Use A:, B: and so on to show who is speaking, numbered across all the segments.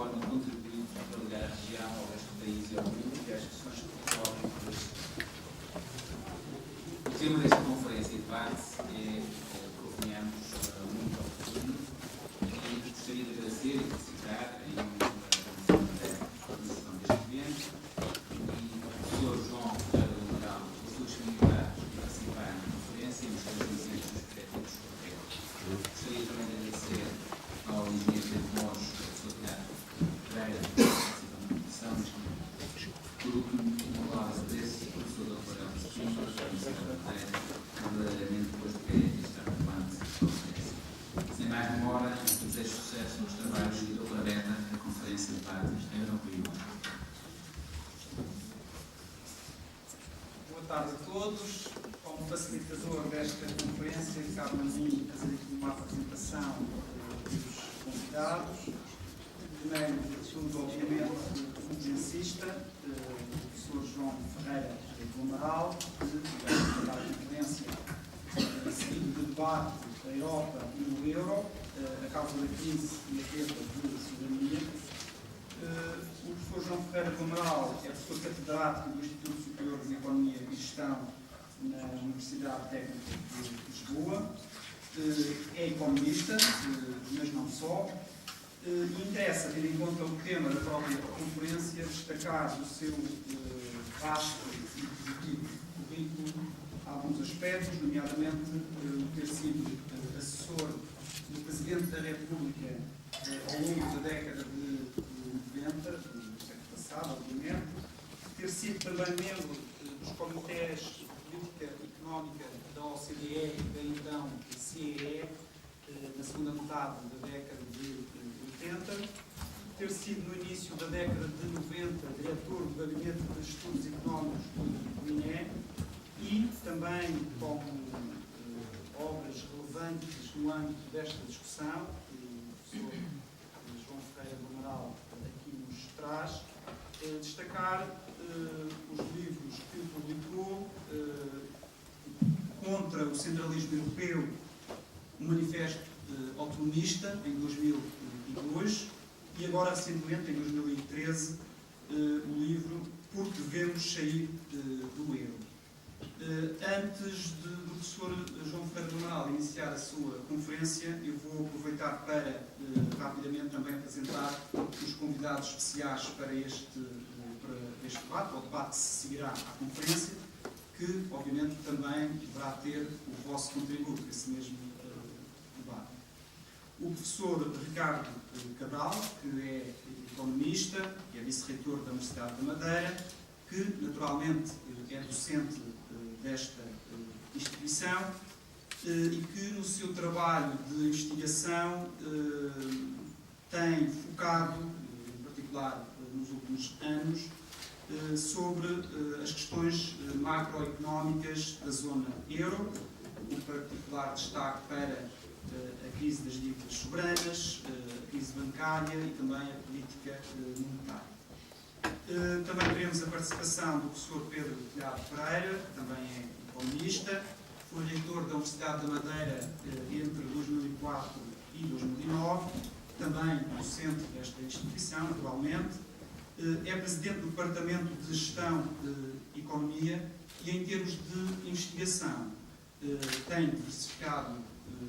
A: forma contribuir para ligar a região ao resto do país e ao mundo e às questões que resolvem por este. O tema desta conferência e debate é, convenhamos, muito oportuno e gostaria de agradecer e felicitar a Comissão deste evento e ao professor João Ferreira do Amaral pela sua disponibilidade de participar na conferência e nos esclarecimentos dos respectivos papéis. Gostaria também de agradecer ao engenheiro Pedro Borges, professor Tiago Pereira, que participa na comissão, tudo o que me falava desse professor Dr. Rafael Espinho, da Universidade da Madeira, verdadeiramente depois de querer estar relevante à conferência. Sem mais demora, desejo sucesso nos trabalhos e doutora Beta da conferência de debates em Europeia.
B: Boa tarde a todos. Como facilitador desta conferência, cabe a mim fazer aqui uma apresentação dos convidados. Primeiro, tudo, obviamente, conferencista, o professor João Ferreira do Amaral, que vai dar a conferência seguindo de debate da Europa e do euro, a causa da crise e a perda de soberania. O professor João Ferreira do Amaral é professor catedrático do Instituto Superior de Economia e Gestão na Universidade Técnica de Lisboa. É economista, mas não só. E interessa, tendo em conta o tema da própria conferência, destacar o seu vasto e positivo currículo a alguns aspectos, nomeadamente o ter sido assessor do Presidente da República ao longo da década de 90, do século passado, obviamente, ter sido também membro dos comitês de política económica da OCDE e da então CEE, na segunda metade da década de 80, ter sido no início da década de 90 diretor do Gabinete de Estudos Económicos do INE e também como obras relevantes no âmbito desta discussão, que o professor João Ferreira do Amaral aqui nos traz, destacar os livros que publicou contra o centralismo europeu, um manifesto autonomista em 2002 e agora recentemente em 2013 o livro Por que devemos sair do euro. Antes do professor João Ferreira do Amaral iniciar a sua conferência, eu vou aproveitar para rapidamente também apresentar os convidados especiais para este debate, ou debate que se seguirá à conferência, que obviamente também deverá ter o vosso contributo nesse mesmo debate. O professor Ricardo Cabral, que é economista e é vice-reitor da Universidade da Madeira, que naturalmente é docente desta instituição e que no seu trabalho de investigação tem focado, em particular nos últimos anos, sobre as questões macroeconómicas da zona euro, com particular destaque para a crise das dívidas soberanas, a crise bancária e também a política monetária. Também teremos a participação do professor Pedro Tiago Pereira, que também é economista, foi reitor da Universidade da Madeira entre 2004 e 2009, também docente desta instituição, atualmente. É presidente do Departamento de Gestão de Economia e, em termos de investigação, tem diversificado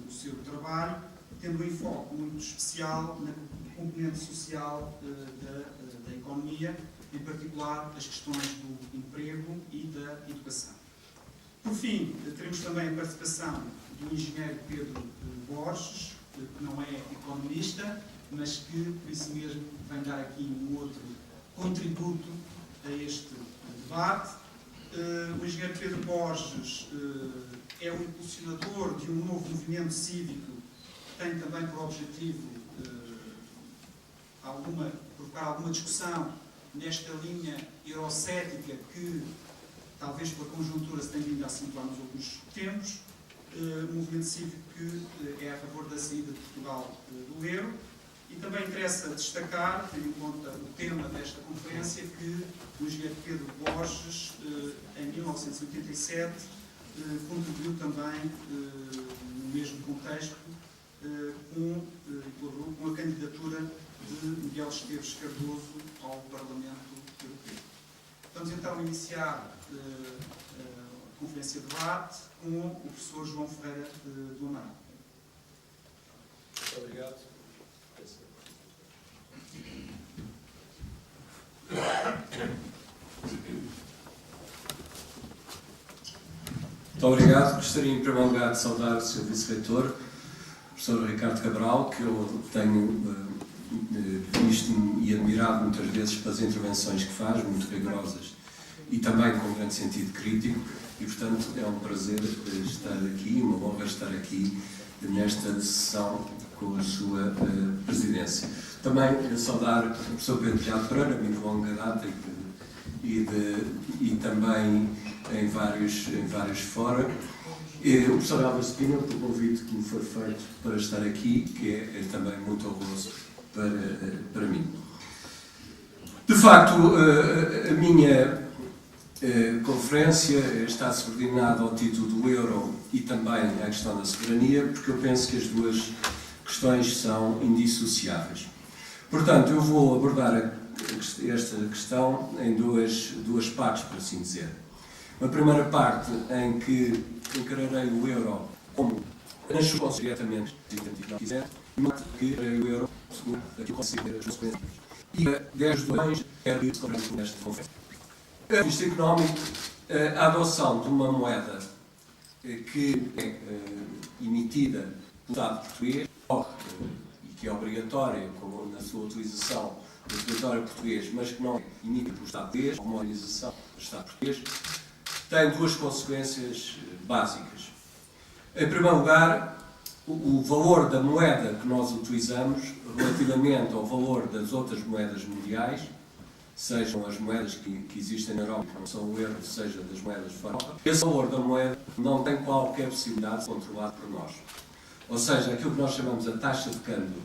B: o seu trabalho, tendo um enfoque muito especial na componente social da economia, em particular as questões do emprego e da educação. Por fim, teremos também a participação do engenheiro Pedro Borges, que não é economista, mas que, por isso mesmo, vem dar aqui um outro contributo a este debate. O engenheiro Pedro Borges é o impulsionador de um novo movimento cívico que tem também por objetivo provocar alguma discussão nesta linha eurocética que, talvez pela conjuntura, se tem vindo a acentuar nos últimos tempos. Um movimento cívico que é a favor da saída de Portugal do euro. E também interessa destacar, tendo em conta o tema desta conferência, que o engenheiro Pedro Borges, em 1987, contribuiu também, no mesmo contexto, com a candidatura de Miguel Esteves Cardoso ao Parlamento Europeu. Vamos então iniciar a conferência de debate com o professor João Ferreira do Amaral.
C: Muito obrigado. Muito obrigado. Gostaria, em primeiro lugar, de saudar o Sr. Vice-Reitor, o professor Ricardo Cabral, que eu tenho visto e admirado muitas vezes pelas intervenções que faz, muito rigorosas e também com um grande sentido crítico, e, portanto, é um prazer estar aqui, uma honra estar aqui nesta sessão com a sua presidência. Também saudar o professor Pedro Telhado Pereira, amigo de longa data e também em vários fóruns. O professor Álvaro Spina, pelo convite que me foi feito para estar aqui, que é também muito honroso para mim. De facto, a minha conferência está subordinada ao título do euro e também à questão da soberania, porque eu penso que as duas questões são indissociáveis. Portanto, eu vou abordar esta questão em duas partes, por assim dizer. Uma primeira parte em que encararei o euro como nas suas diretamente, se não quiser, e uma parte que encararei o euro segundo aquilo que considero as consequências. E 10 do bens quero que se nesta conferência. Do vista económico, a adoção de uma moeda que é emitida pelo Estado português e que é obrigatória, como na sua utilização, obrigatória português, mas que não é emitida pelo Estado português, ou uma organização do Estado português, tem duas consequências básicas. Em primeiro lugar, o valor da moeda que nós utilizamos relativamente ao valor das outras moedas mundiais, sejam as moedas que existem na Europa, que não são o euro, seja das moedas de fora, esse valor da moeda não tem qualquer possibilidade de ser controlado por nós. Ou seja, aquilo que nós chamamos a taxa de câmbio,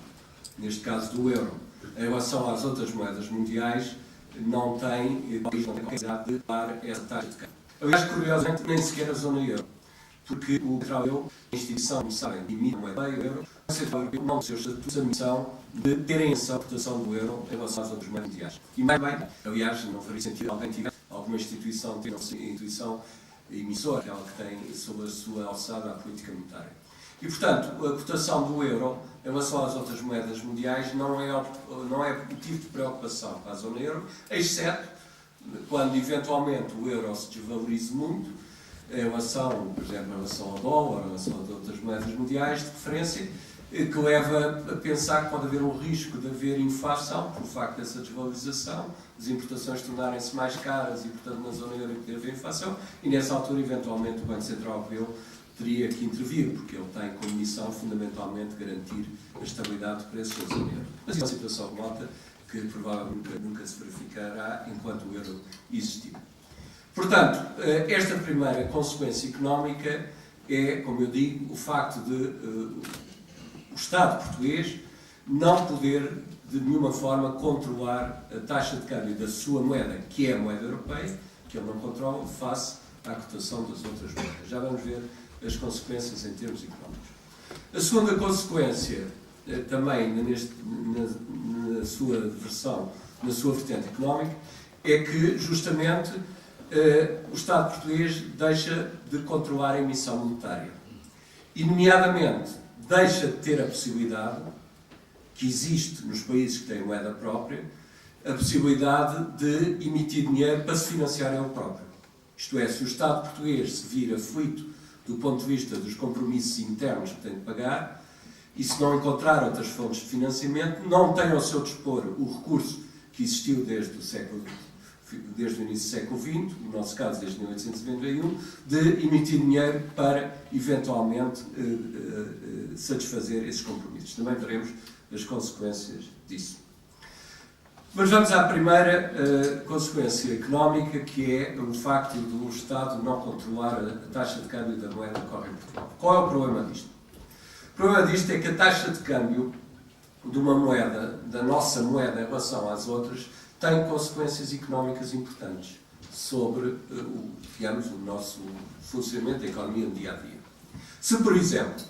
C: neste caso do euro, em relação às outras moedas mundiais, não tem capacidade de dar essa taxa de câmbio. Aliás, curiosamente, nem sequer a zona euro, porque o euro, a instituição, como sabem, emite a moeda euro, não tem o estatuto da missão de terem essa cotação do euro em relação às outras moedas mundiais. E mais bem, aliás, não faria sentido alguém tiver alguma instituição ter uma instituição emissora, aquela que tem sob a sua alçada a política monetária. E, portanto, a cotação do euro em relação às outras moedas mundiais não é motivo de preocupação para a zona euro, exceto quando eventualmente o euro se desvalorize muito, em relação, por exemplo, em relação ao dólar, em relação às outras moedas mundiais, de preferência, que leva a pensar que pode haver um risco de haver inflação por facto dessa desvalorização, as importações tornarem-se mais caras e, portanto, na zona euro poder haver inflação, e nessa altura, eventualmente, o Banco Central Europeu teria que intervir, porque ele tem como missão, fundamentalmente, garantir a estabilidade de preços da zona euro. Mas isso é uma situação remota que provavelmente nunca se verificará enquanto o euro existir. Portanto, esta primeira consequência económica é, como eu digo, o facto de o Estado português não poder, de nenhuma forma, controlar a taxa de câmbio da sua moeda, que é a moeda europeia, que ele não controla, face à cotação das outras moedas. Já vamos ver as consequências em termos económicos. A segunda consequência, também na sua versão, na sua vertente económica, é que, justamente, o Estado português deixa de controlar a emissão monetária. E, nomeadamente, deixa de ter a possibilidade, que existe nos países que têm moeda própria, a possibilidade de emitir dinheiro para se financiar ele próprio. Isto é, se o Estado português se vir aflito do ponto de vista dos compromissos internos que tem de pagar, e se não encontrar outras fontes de financiamento, não tem ao seu dispor o recurso que existiu desde o início do século XX, no nosso caso desde 1891, de emitir dinheiro para, eventualmente, satisfazer esses compromissos. Também veremos as consequências disso. Mas vamos à primeira consequência económica, que é o facto do Estado não controlar a taxa de câmbio da moeda que corre em Portugal. Qual é o problema disto? O problema disto é que a taxa de câmbio de uma moeda, da nossa moeda em relação às outras, tem consequências económicas importantes sobre o nosso funcionamento da economia no dia-a-dia. Se, por exemplo,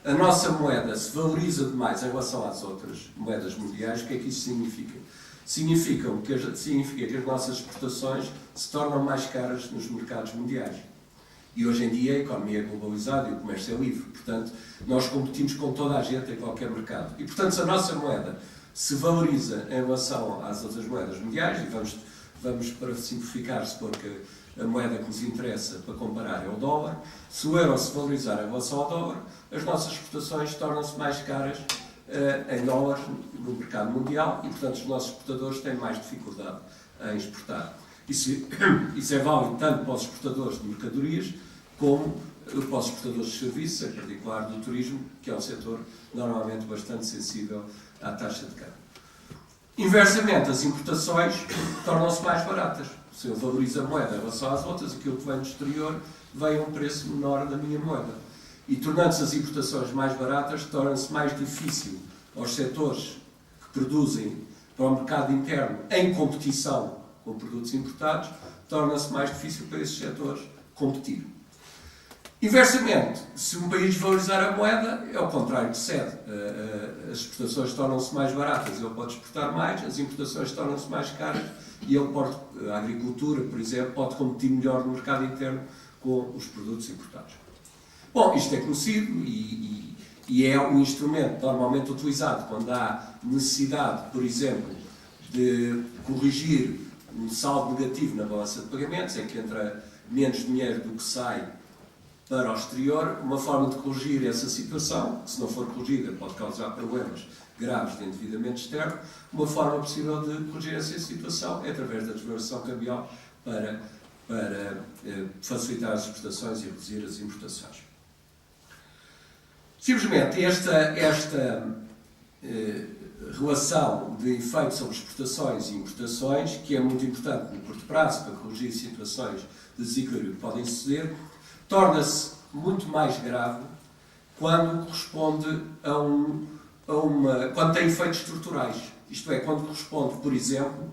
C: a nossa moeda se valoriza demais em relação às outras moedas mundiais, o que é que isso significa? Significa que as nossas exportações se tornam mais caras nos mercados mundiais. E hoje em dia a economia é globalizada e o comércio é livre. Portanto, nós competimos com toda a gente em qualquer mercado. E, portanto, se a nossa moeda se valoriza em relação às outras moedas mundiais, e vamos para simplificar, supor que a moeda que nos interessa para comparar é o dólar, se o euro se valorizar em relação ao dólar, as nossas exportações tornam-se mais caras em dólares no mercado mundial e, portanto, os nossos exportadores têm mais dificuldade em exportar. Isso é válido tanto para os exportadores de mercadorias como para os exportadores de serviços, em particular do turismo, que é um setor normalmente bastante sensível à taxa de câmbio. Inversamente, as importações tornam-se mais baratas. Se eu valorizo a moeda em relação às outras, aquilo que vem do exterior vem a um preço menor da minha moeda. E tornando-se as importações mais baratas, torna-se mais difícil aos setores que produzem para o mercado interno em competição com produtos importados, torna-se mais difícil para esses setores competir. Inversamente, se um país valorizar a moeda, é o contrário que sucede. As exportações tornam-se mais baratas, ele pode exportar mais, as importações tornam-se mais caras e ele pode, a agricultura, por exemplo, pode competir melhor no mercado interno com os produtos importados. Bom, isto é conhecido e é um instrumento normalmente utilizado quando há necessidade, por exemplo, de corrigir um saldo negativo na balança de pagamentos, em que entra menos dinheiro do que sai para o exterior. Uma forma de corrigir essa situação, que se não for corrigida pode causar problemas graves de endividamento externo, uma forma possível de corrigir essa situação é através da desvalorização cambial para facilitar as exportações e reduzir as importações. Simplesmente esta relação de efeitos sobre exportações e importações, que é muito importante no curto prazo para corrigir situações de desequilíbrio que podem suceder, torna-se muito mais grave quando corresponde quando tem efeitos estruturais. Isto é, quando corresponde, por exemplo,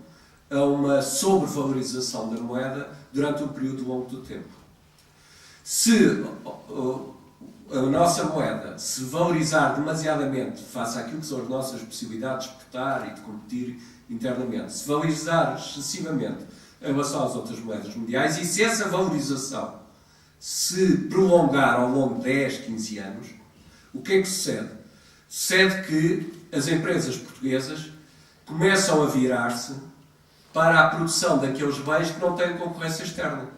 C: a uma sobrevalorização da moeda durante um período longo do tempo. Se a nossa moeda se valorizar demasiadamente face àquilo que são as nossas possibilidades de exportar e de competir internamente, se valorizar excessivamente em relação às outras moedas mundiais, e se essa valorização se prolongar ao longo de 10, 15 anos, o que é que sucede? Sucede que as empresas portuguesas começam a virar-se para a produção daqueles bens que não têm concorrência externa,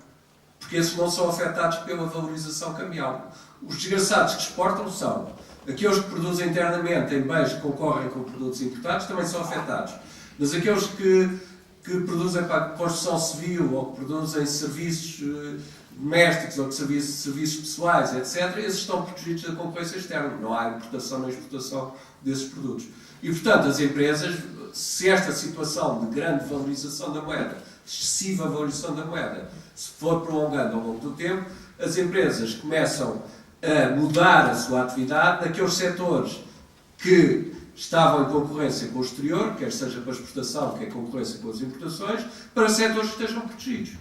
C: porque esses não são afetados pela valorização cambial. Os desgraçados que exportam são aqueles que produzem internamente em bens que concorrem com produtos importados, também são afetados. Mas aqueles que produzem para a construção civil ou que produzem serviços domésticos ou que serviços pessoais, etc., esses estão protegidos da concorrência externa. Não há importação nem exportação desses produtos. E, portanto, as empresas, se esta situação de grande valorização da moeda, excessiva valorização da moeda, se for prolongando ao longo do tempo, as empresas começam a mudar a sua atividade naqueles setores que estavam em concorrência com o exterior, quer seja para a exportação, quer concorrência com as importações, para setores que estejam protegidos.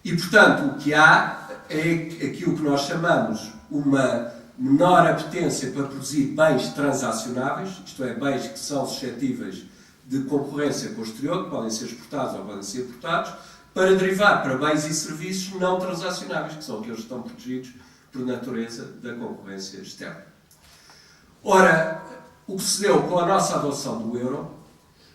C: E, portanto, o que há é aquilo que nós chamamos uma menor apetência para produzir bens transacionáveis, isto é, bens que são suscetíveis de concorrência com o exterior, que podem ser exportados ou podem ser importados, para derivar para bens e serviços não transacionáveis, que são aqueles que estão protegidos por natureza da concorrência externa. Ora, o que se deu com a nossa adoção do euro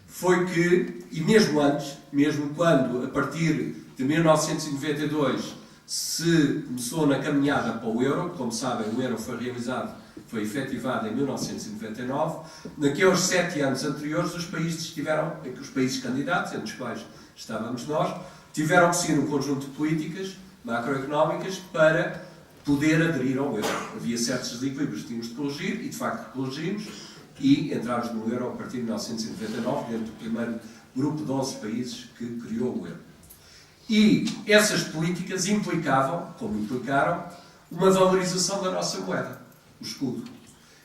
C: foi que, e mesmo antes, mesmo quando, a partir de 1992, se começou na caminhada para o euro, como sabem, o euro foi efetivado em 1999, naqueles 7 anos anteriores, os países candidatos, entre os quais estávamos nós, tiveram que seguir um conjunto de políticas macroeconómicas para poder aderir ao euro. Havia certos desequilíbrios que tínhamos de corrigir, e de facto corrigimos, e entramos no euro a partir de 1999, dentro do primeiro grupo de 11 países que criou o euro. E essas políticas implicavam, como implicaram, uma valorização da nossa moeda, o escudo.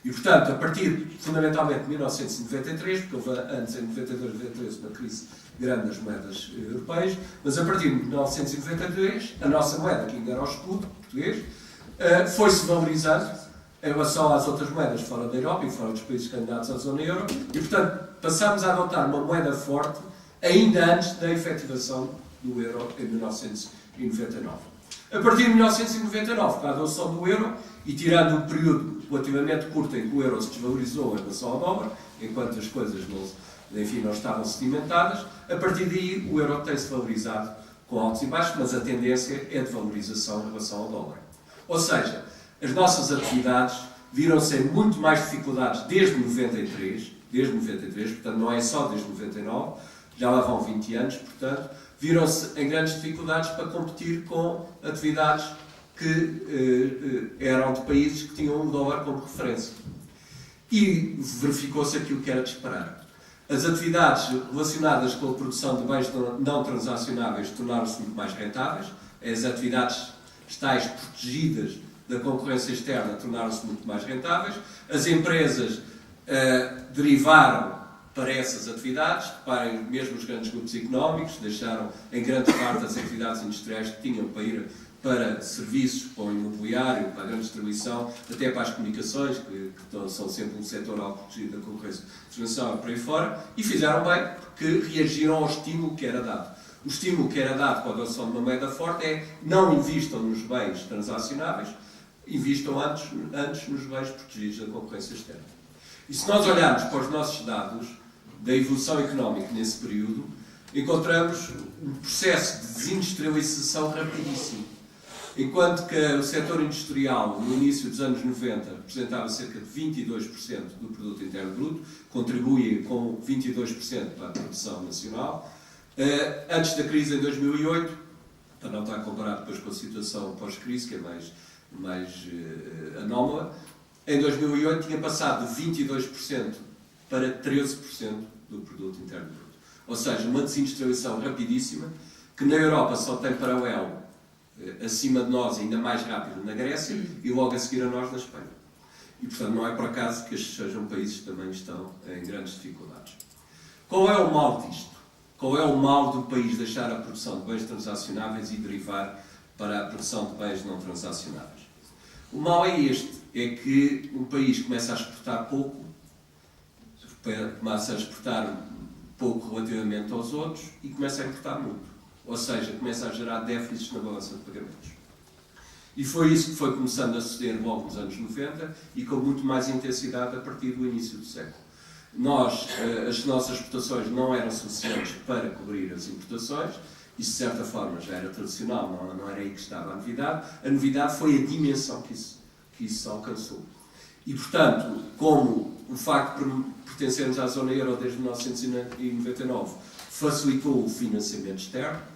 C: E, portanto, a partir, fundamentalmente, de 1993, porque houve antes, em 92 e 93, uma crise grande das moedas europeias, mas a partir de 1993, a nossa moeda, que ainda era o escudo português, foi-se valorizando em relação às outras moedas fora da Europa e fora dos países candidatos à zona euro, e, portanto, passámos a adotar uma moeda forte ainda antes da efetivação do euro em 1999. A partir de 1999, com a adoção do euro, e tirando um período relativamente curto em que o euro se desvalorizou em relação ao dólar, enquanto as coisas não estavam sedimentadas, a partir daí o euro tem-se valorizado com altos e baixos, mas a tendência é de valorização em relação ao dólar. Ou seja, as nossas atividades viram-se em muito mais dificuldades desde 93, portanto não é só desde 99, já lá vão 20 anos, portanto, viram-se em grandes dificuldades para competir com atividades que eram de países que tinham o dólar como referência. E verificou-se aquilo que era de esperar. As atividades relacionadas com a produção de bens não transacionáveis tornaram-se muito mais rentáveis, as atividades tais protegidas da concorrência externa tornaram-se muito mais rentáveis, as empresas derivaram para essas atividades, reparem, mesmo os grandes grupos económicos deixaram em grande parte as atividades industriais que tinham para ir para serviços, para o imobiliário, para a grande distribuição, até para as comunicações, que são sempre um setor algo protegido da concorrência internacional por aí fora, e fizeram bem, porque reagiram ao estímulo que era dado. O estímulo que era dado com a adoção de uma moeda forte é não invistam nos bens transacionáveis, invistam antes nos bens protegidos da concorrência externa. E se nós olharmos para os nossos dados da evolução económica nesse período, encontramos um processo de desindustrialização rapidíssimo. Enquanto que o setor industrial, no início dos anos 90, representava cerca de 22% do produto interno bruto, contribuía com 22% para a produção nacional. Antes da crise em 2008, para não estar comparado depois com a situação pós-crise, que é mais anómala, em 2008 tinha passado de 22% para 13% do produto interno bruto. Ou seja, uma desindustrialização rapidíssima, que na Europa só tem paralelo acima de nós, ainda mais rápido, na Grécia, e logo a seguir a nós, na Espanha. E, portanto, não é por acaso que estes sejam países que também estão em grandes dificuldades. Qual é o mal disto? Qual é o mal do país deixar a produção de bens transacionáveis e derivar para a produção de bens não transacionáveis? O mal é este, é que um país começa a exportar pouco relativamente aos outros e começa a importar muito. Ou seja, começa a gerar déficits na balança de pagamentos. E foi isso que foi começando a suceder logo nos anos 90 e com muito mais intensidade a partir do início do século. As nossas exportações não eram suficientes para cobrir as importações, isso de certa forma já era tradicional, não era aí que estava a novidade. A novidade foi a dimensão que isso alcançou. E, portanto, como o facto de pertencermos à zona euro desde 1999 facilitou o financiamento externo,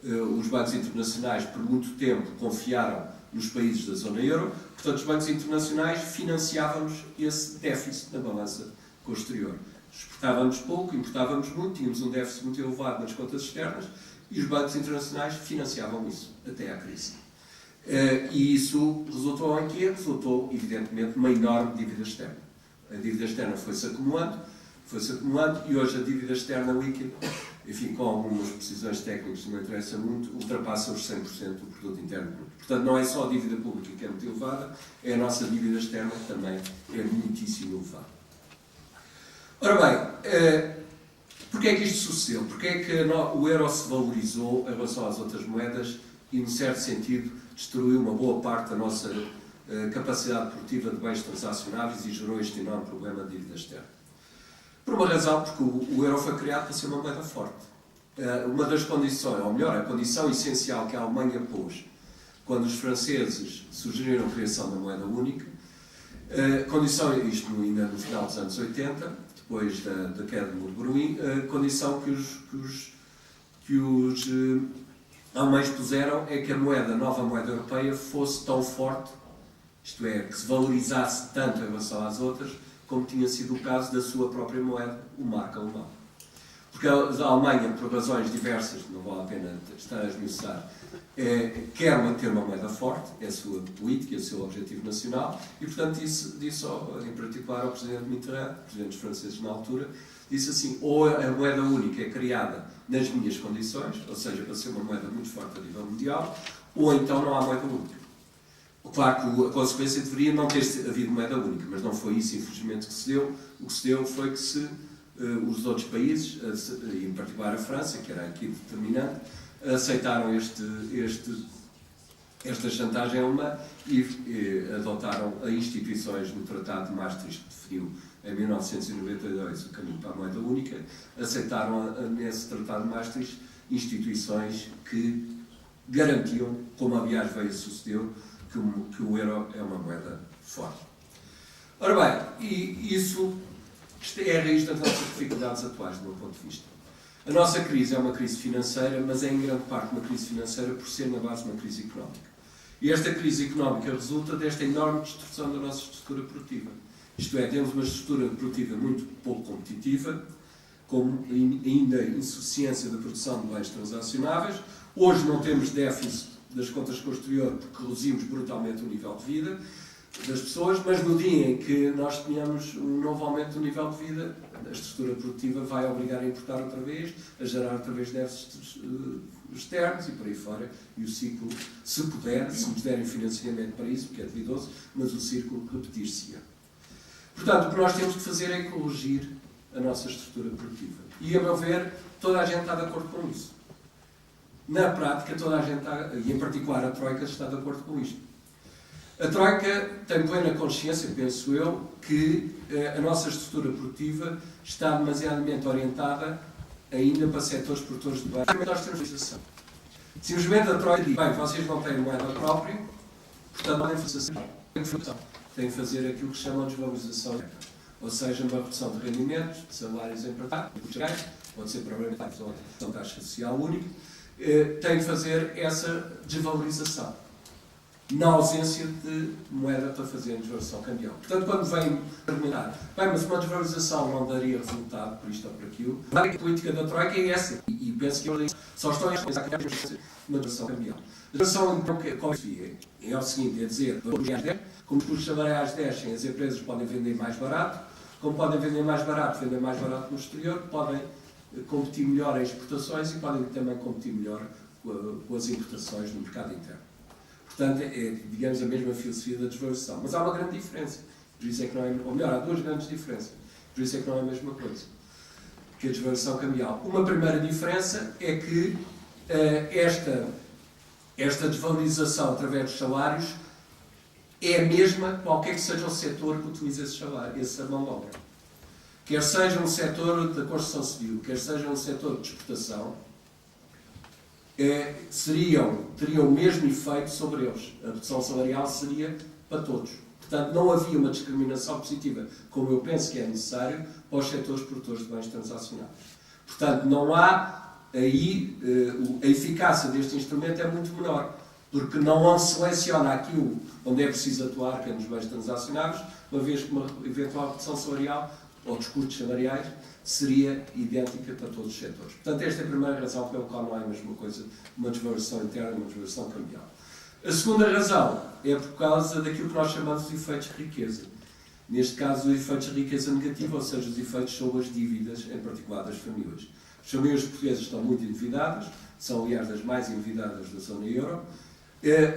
C: os bancos internacionais por muito tempo confiaram nos países da zona euro, portanto os bancos internacionais financiávamos esse déficit na balança com o exterior. Exportávamos pouco, importávamos muito, tínhamos um déficit muito elevado nas contas externas e os bancos internacionais financiavam isso até à crise. E isso resultou em quê? Resultou, evidentemente, numa enorme dívida externa. A dívida externa foi-se acumulando e hoje a dívida externa líquida, enfim, com algumas precisões técnicas que não interessa muito, ultrapassa os 100% do produto interno bruto. Portanto, não é só a dívida pública que é muito elevada, é a nossa dívida externa que também é muitíssimo elevada. Ora bem, porquê é que isto sucedeu? Porquê é que o euro se valorizou em relação às outras moedas e, num certo sentido, destruiu uma boa parte da nossa capacidade produtiva de bens transacionáveis e gerou este enorme problema de dívida externa? Por uma razão, porque o euro foi criado para ser uma moeda forte. Uma das condições, ou melhor, a condição essencial que a Alemanha pôs quando os franceses sugeriram a criação da moeda única, isto ainda no final dos anos 80, depois da queda do Muro de Berlim, a condição que os alemães puseram é que a nova moeda europeia fosse tão forte, isto é, que se valorizasse tanto em relação às outras, como tinha sido o caso da sua própria moeda, o marco alemão. Porque a Alemanha, por razões diversas, não vale a pena estar a esmiuçar, quer manter uma moeda forte, é a sua política, é o seu objetivo nacional, e portanto disse em particular ao Presidente Mitterrand, presidentes franceses na altura, disse assim, ou a moeda única é criada nas minhas condições, ou seja, para ser uma moeda muito forte a nível mundial, ou então não há moeda única. Claro que a consequência deveria não ter havido moeda única, mas não foi isso, infelizmente, que se deu. O que se deu foi que os outros países, e em particular a França, que era aqui determinante, aceitaram esta chantagem alemã e adotaram as instituições do Tratado de Maastricht, que definiu em 1992 o caminho para a moeda única, aceitaram nesse Tratado de Maastricht instituições que garantiam, como aliás veio a suceder, que o euro é uma moeda forte. Ora bem, e isso é a raiz das nossas dificuldades atuais, do meu ponto de vista. A nossa crise é uma crise financeira, mas é em grande parte uma crise financeira por ser na base de uma crise económica. E esta crise económica resulta desta enorme destruição da nossa estrutura produtiva. Isto é, temos uma estrutura produtiva muito pouco competitiva, com ainda insuficiência da produção de bens transacionáveis. Hoje não temos déficit das contas com o exterior porque reduzimos brutalmente o nível de vida das pessoas, mas no dia em que nós tenhamos um novo aumento do nível de vida, a estrutura produtiva vai obrigar a importar outra vez, a gerar outra vez déficits externos e por aí fora, e o ciclo, se nos derem financiamento para isso, porque é duvidoso, mas o ciclo repetir-se-á. Portanto, o que nós temos que fazer é corrigir a nossa estrutura produtiva. E, a meu ver, toda a gente está de acordo com isso. Na prática, toda a gente está, e em particular a Troika, está de acordo com isto. A Troika tem plena consciência, penso eu, que a nossa estrutura produtiva está demasiadamente orientada ainda para setores produtores de bens. Nós temos legislação. Simplesmente a Troika diz, bem, vocês não têm moeda própria, portanto não podem fazer assim. Têm que fazer aquilo que se chama de desvalorização interna. Ou seja, uma redução de rendimentos, de salários empregados, pode ser provavelmente a taxa social única, tem que fazer essa desvalorização, na ausência de moeda para fazer a desvalorização cambial. Portanto, quando vem argumentar, bem, mas uma desvalorização não daria resultado por isto ou por aquilo, a política da Troika é essa, e penso que eles só estão a pensar que é uma desvalorização cambial. A desvalorização, então, qual é o seguinte, é dizer, como os custos salariais descem, as empresas podem vender mais barato, como podem vender mais barato no exterior, podem competir melhor em exportações e podem também competir melhor com as importações no mercado interno. Portanto, é, digamos, a mesma filosofia da desvalorização. Mas há uma grande diferença. Por isso é que não é, ou melhor, há duas grandes diferenças. Por isso é que não é a mesma coisa que a desvalorização cambial. Uma primeira diferença é que esta desvalorização através dos salários é a mesma qualquer que seja o setor que utilize esse salário, essa mão de obra. Quer seja um setor da construção civil, quer seja um setor de exportação, teriam o mesmo efeito sobre eles. A redução salarial seria para todos. Portanto, não havia uma discriminação positiva, como eu penso que é necessário, para os setores produtores de bens transacionáveis. Portanto, não há aí, a eficácia deste instrumento é muito menor, porque não seleciona aquilo onde é preciso atuar, que é nos bens transacionáveis, uma vez que uma eventual redução salarial ou dos custos salariais seria idêntica para todos os setores. Portanto, esta é a primeira razão pela qual não é a mesma coisa uma desvalorização interna e uma desvalorização cambial. A segunda razão é por causa daquilo que nós chamamos de efeitos de riqueza. Neste caso, os efeitos de riqueza negativa, ou seja, os efeitos sobre as dívidas, em particular das famílias. As famílias portuguesas estão muito endividadas, são, aliás, das mais endividadas da zona euro.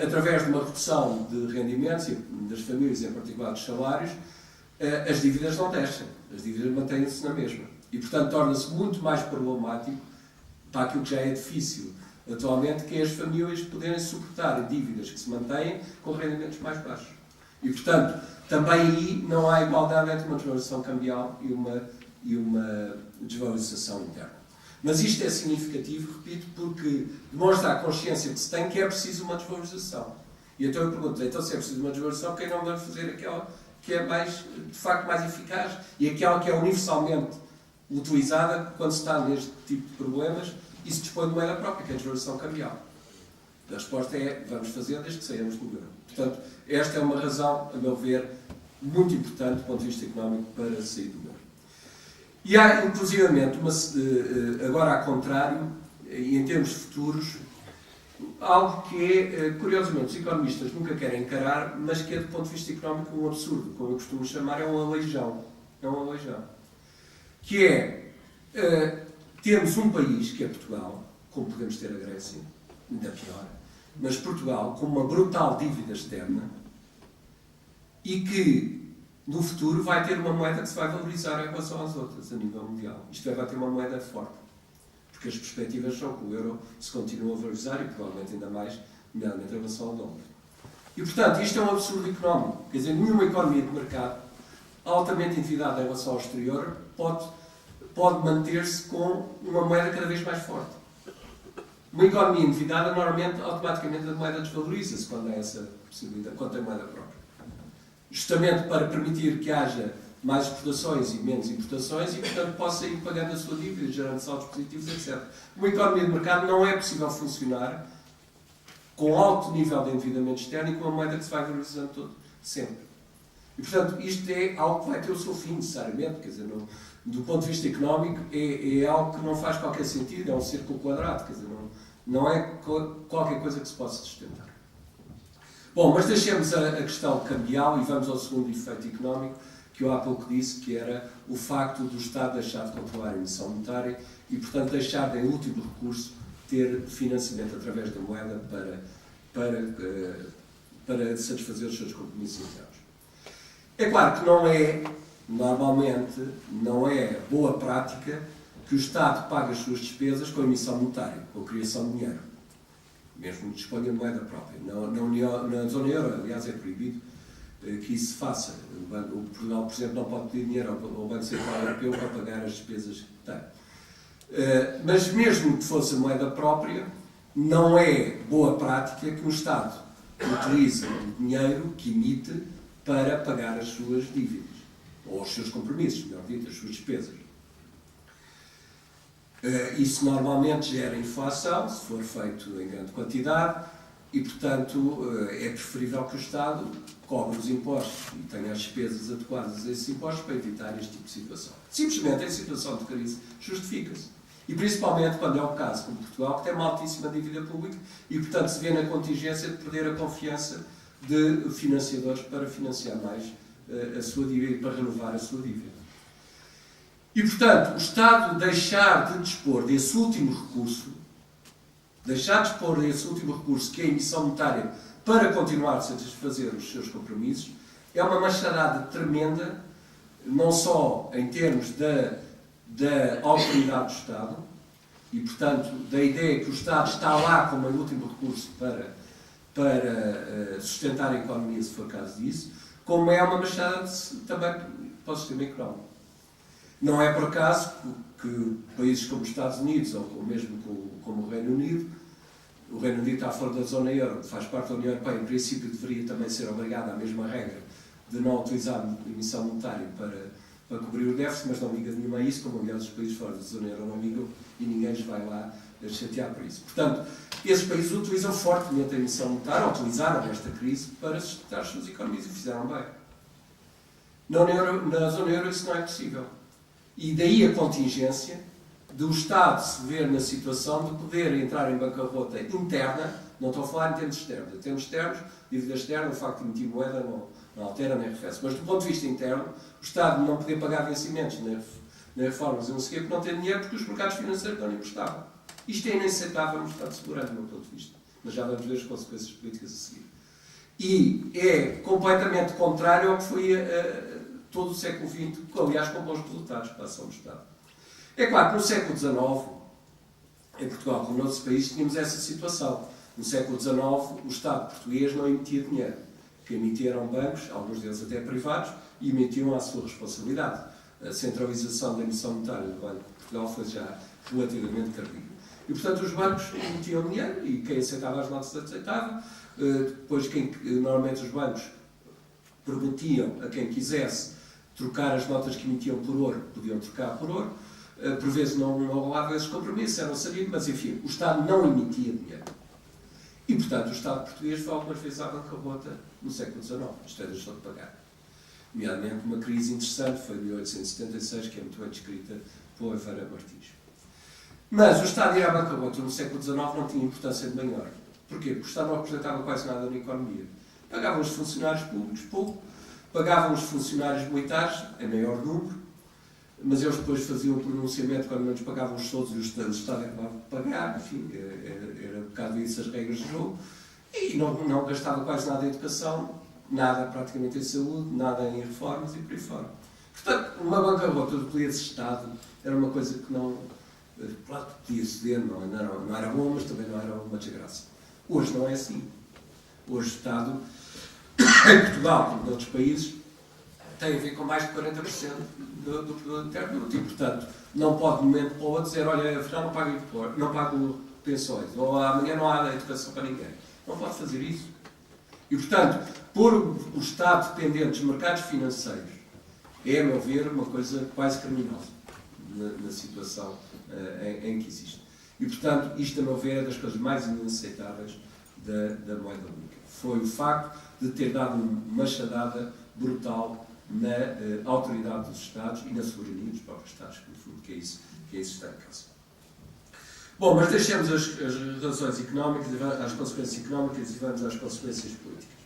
C: Através de uma redução de rendimentos, das famílias, em particular dos salários, as dívidas não descem, as dívidas mantêm-se na mesma. E, portanto, torna-se muito mais problemático para aquilo que já é difícil atualmente, que é as famílias poderem suportar dívidas que se mantêm com rendimentos mais baixos. E, portanto, também aí não há igualdade entre uma desvalorização cambial e uma desvalorização interna. Mas isto é significativo, repito, porque demonstra a consciência que se tem que é preciso uma desvalorização. E então eu pergunto, então se é preciso uma desvalorização, quem não deve fazer aquela que é mais, de facto, mais eficaz e aquela que é universalmente utilizada quando se está neste tipo de problemas e se dispõe de moeda própria, que é a desvalorização cambial. A resposta é, vamos fazer desde que saímos do euro. Portanto, esta é uma razão, a meu ver, muito importante do ponto de vista económico para sair do euro. E há, inclusivamente, agora ao contrário, e em termos futuros, algo que é, curiosamente, os economistas nunca querem encarar, mas que é, do ponto de vista económico, um absurdo, como eu costumo chamar, é um aleijão. É um aleijão. Que é, termos um país, que é Portugal, como podemos ter a Grécia, ainda pior, mas Portugal com uma brutal dívida externa e que no futuro vai ter uma moeda que se vai valorizar em relação às outras a nível mundial. Isto vai ter uma moeda forte, porque as perspectivas são que o euro se continua a valorizar e provavelmente ainda mais, nomeadamente em relação ao dólar. E portanto, isto é um absurdo económico. Quer dizer, nenhuma economia de mercado altamente endividada em relação ao exterior pode manter-se com uma moeda cada vez mais forte. Uma economia endividada, normalmente, automaticamente a moeda desvaloriza-se quando há essa possibilidade, quando tem moeda própria. Justamente para permitir que haja mais exportações e menos importações e, portanto, possa ir pagando a sua dívida, gerando saldos positivos, etc. Uma economia de mercado não é possível funcionar com alto nível de endividamento externo e com uma moeda que se vai valorizando sempre. E, portanto, isto é algo que vai ter o seu fim, necessariamente. Quer dizer, do ponto de vista económico, é algo que não faz qualquer sentido, é um círculo quadrado. Quer dizer, não é qualquer coisa que se possa sustentar. Bom, mas deixemos a questão cambial e vamos ao segundo efeito económico, que eu há pouco disse, que era o facto do Estado deixar de controlar a emissão monetária e, portanto, deixar de, em último recurso, ter financiamento através da moeda para satisfazer os seus compromissos internos. É claro que normalmente, não é boa prática que o Estado pague as suas despesas com a emissão monetária, com a criação de dinheiro, mesmo que disponha de moeda própria. Na zona euro, aliás, é proibido que isso se faça. O Portugal, por exemplo, não pode pedir dinheiro ao Banco Central Europeu para pagar as despesas que tem. Mas mesmo que fosse a moeda própria, não é boa prática que um Estado utilize o dinheiro que emite para pagar as suas dívidas, ou os seus compromissos, melhor dito, as suas despesas. Isso normalmente gera inflação, se for feito em grande quantidade, e, portanto, é preferível que o Estado cobre os impostos e tenha as despesas adequadas a esses impostos para evitar este tipo de situação. Simplesmente, em situação de crise, justifica-se. E principalmente quando é o caso como Portugal, que tem uma altíssima dívida pública e, portanto, se vê na contingência de perder a confiança de financiadores para financiar mais a sua dívida e para renovar a sua dívida. E, portanto, o Estado deixar de dispor desse último recurso, que é a emissão monetária, para continuar a satisfazer os seus compromissos, é uma machadada tremenda, não só em termos da autoridade do Estado, e, portanto, da ideia que o Estado está lá como um último recurso para sustentar a economia, se for caso disso, como é uma machadada também para o sistema económico. Não é por acaso que países como os Estados Unidos, ou mesmo como o Reino Unido está fora da zona euro, faz parte da União Europeia, em princípio deveria também ser obrigado à mesma regra de não utilizar emissão monetária para cobrir o déficit, mas não liga nenhuma a isso, como aliás os países fora da zona euro não ligam e ninguém lhes vai lá chatear por isso. Portanto, esses países utilizam fortemente a emissão monetária, utilizaram nesta crise para sustentar as suas economias e fizeram bem. Na zona euro isso não é possível. E daí a contingência do Estado se ver na situação de poder entrar em bancarrota interna, não estou a falar em termos externos. Em termos externos, dívida externa, o facto de emitir moeda não altera nem arrefece. Mas do ponto de vista interno, o Estado não poder pagar vencimentos nem reformas e não sei o quê, porque não tem dinheiro, porque os mercados financeiros não lhe emprestavam. Isto é inaceitável no Estado segurante, do meu ponto de vista. Mas já vamos ver as consequências políticas a seguir. E é completamente contrário ao que foi todo o século XX, que aliás com bons resultados para a ação do Estado. É claro que no século XIX, em Portugal, como noutros países, tínhamos essa situação. No século XIX, o Estado português não emitia dinheiro. O que emitia eram bancos, alguns deles até privados, e emitiam à sua responsabilidade. A centralização da emissão monetária do Banco de Portugal foi já relativamente tardia. E, portanto, os bancos emitiam dinheiro e quem aceitava as notas aceitava. Depois, normalmente, os bancos permitiam a quem quisesse trocar as notas que emitiam por ouro, podiam trocar por ouro. Por vezes não rolavam esses compromissos, eram sabidos, mas, enfim, o Estado não emitia dinheiro. E, portanto, o Estado português foi algumas vezes à bancarrota no século XIX. Isto é, deixou de pagar. Nomeadamente, uma crise interessante foi de 1876, que é muito bem descrita por Oliveira Martins. Mas o Estado ir à bancarrota no século XIX não tinha importância de maior. Porquê? Porque o Estado não representava quase nada na economia. Pagavam os funcionários públicos pouco, pagavam os funcionários militares em maior número, mas eles depois faziam o pronunciamento quando não lhes pagavam os soldos e o Estado acabava de pagar, enfim, era um bocado isso as regras do jogo. E não gastava quase nada em educação, nada praticamente em saúde, nada em reformas e por aí fora. Portanto, uma bancarrota do cliente de Estado era uma coisa que não... Claro que podia ceder, não era bom, mas também não era uma desgraça. Hoje não é assim. Hoje o Estado, em Portugal, como em outros países, tem a ver com mais de 40% do produto interno bruto. E, portanto, não pode de um momento para o outro dizer, olha, afinal não pago pensões, ou amanhã não há educação para ninguém. Não pode fazer isso. E, portanto, pôr o Estado dependente dos mercados financeiros é, a meu ver, uma coisa quase criminosa na situação em que existe. E, portanto, isto, a meu ver, é das coisas mais inaceitáveis da moeda única. Foi o facto de ter dado uma machadada brutal na autoridade dos Estados e na soberania dos próprios Estados, que, no fundo, que é isso que está em causa. Bom, mas deixemos as razões económicas, as consequências económicas e vamos às consequências políticas.